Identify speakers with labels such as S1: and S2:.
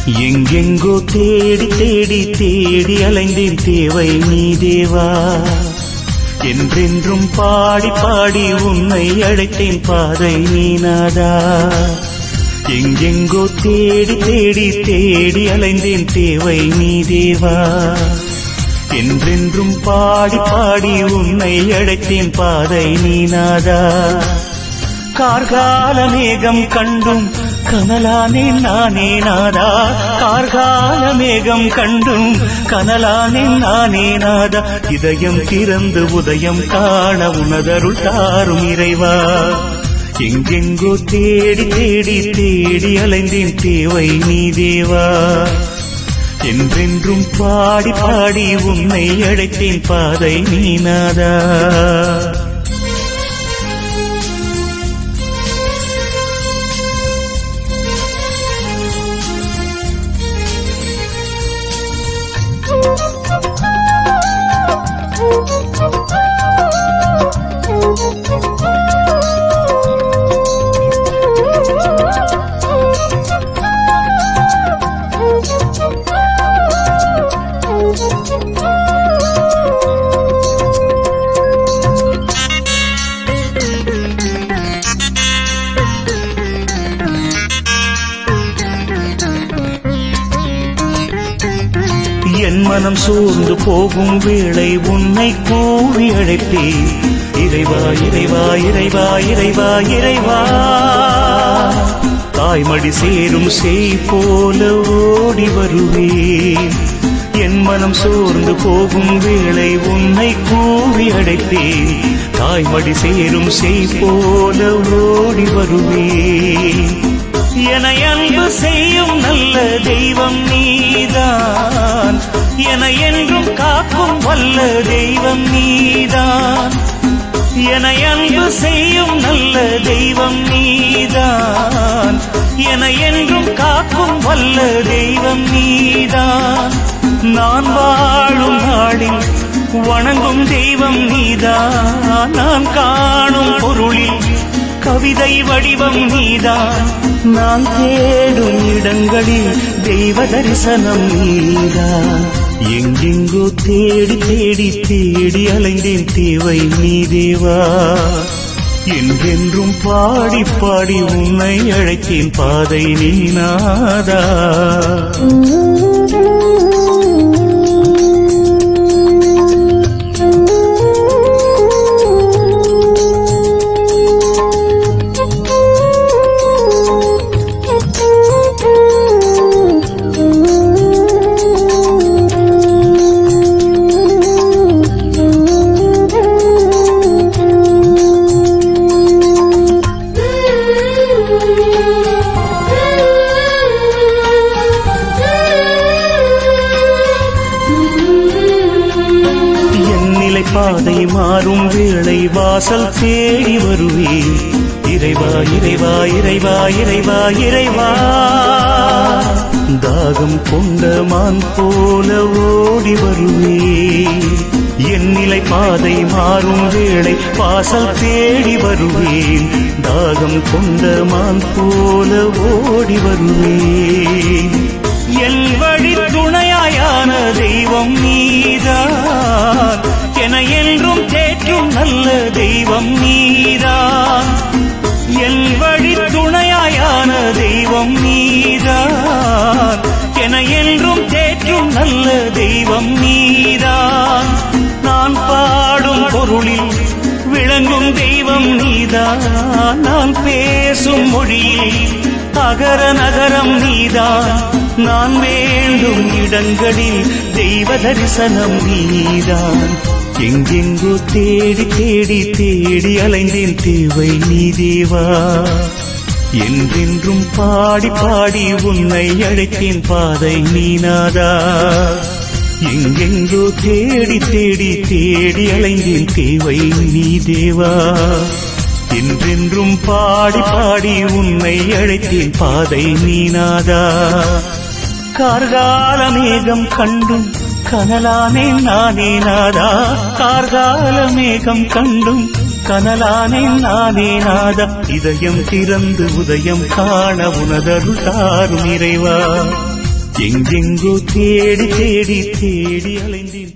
S1: எங்கெங்கோ தேடி தேடி தேடி அலைந்தேன் தேவை நீ தேவா. என்றென்றும் பாடி பாடி உன்னை அழைத்தேன் பாதை நீ நாதா. எங்கெங்கோ தேடி தேடி தேடி அலைந்தேன் தேவை நீ தேவா. என்றென்றும் பாடி பாடி உன்னை அழைத்தேன் பாதை நீ நாதா. கார்கால மேகம் கண்டும் கனலானே நானே நாதா. கார்கால மேகம் கண்டும் கனலானே நானே நாதா. இதயம் திறந்து உதயம் காண உனதருள் தாரும் இறைவா. எங்கெங்கோ தேடி தேடி தேடி அலைந்தேன் தேவை நீ தேவா. என்றென்றும் பாடி பாடி உன்னை அழைத்தேன் பாதை நீ நாதா. என் மனம் சோர்ந்து போகும் வேளை உன்னை கூவி அழைப்பேன். இறைவா இறைவா இறைவா இறைவா இறைவா. தாய்மடி சேரும் செய் போல ஓடி வருவேன். என் மனம் சோர்ந்து போகும் வேளை உன்னை கூவி அழைப்பேன். தாய்மடி சேரும் செய் போல ஓடி வருவேன். என அன்பு செய்யும் நல்ல தெய்வம் நீதான். என என்றும் காக்கும் வல்ல தெய்வம் நீதான். என அன்பு செய்யும் நல்ல தெய்வம் நீதான். என என்றும் காக்கும் வல்ல தெய்வம் நீதான். நான் வாழும் நாளில் வணங்கும் தெய்வம் நீதான். நான் காணும் பொருளில் கவிதை வடிவம் நீதான். நான் தேடும் இடங்களில் தெய்வ தரிசனம் நீதான். எங்கெங்கோ தேடி தேடி தேடி அலைந்தேன் தேவை நீ தேவா. என்றென்றும் பாடி பாடி உன்னை அழைத்தேன் பாதை நீ நாதா. பாதை மாறும் வேளை வாசல் தேடி வருவேன். இறைவா இறைவா இறைவா இறைவா இறைவா. தாகம் கொண்ட மான் போல ஓடி வருவேன். என் நிலை பாதை மாறும் வேளை வாசல் தேடி வருவேன். தாகம் கொண்ட மான் போல ஓடி வருவேன். என் வழி துணையாயான தெய்வம் நீதான். என என்றும் தேற்றும் நல்ல தெய்வம் நீதான். என் வழி துணையாயான தெய்வம் நீதான். என என்றும் தேற்றும் நல்ல தெய்வம் நீதான். நான் பாடும் பொருளில் விளங்கும் தெய்வம் நீதான். நான் பேசும் மொழியில் அகர நகரம் நீதான். நான் வேண்டும் இடங்களில் தெய்வ தரிசனம் நீதான். எங்கெங்கோ தேடி தேடி தேடி அலைந்தேன் தேவை நீ தேவா. என்றென்றும் பாடி பாடி உன்னை அழைத்தேன் பாதை நீ நாதா. எங்கெங்கோ தேடி தேடி தேடி அலைந்தேன் தேவை நீ தேவா. என்றென்றும் பாடி பாடி உன்னை அழைத்தேன் பாதை நீ நாதா. கார்கால மேகம் கண்டும் கனலானே நானே நாதா. கார்கால மேகம் கண்டும் கனலானே நானே நாதா. இதயம் திறந்து உதயம் காண உனதருள் தாரும் இறைவா. எங்கெங்கோ தேடி தேடி தேடி அலைந்தேன்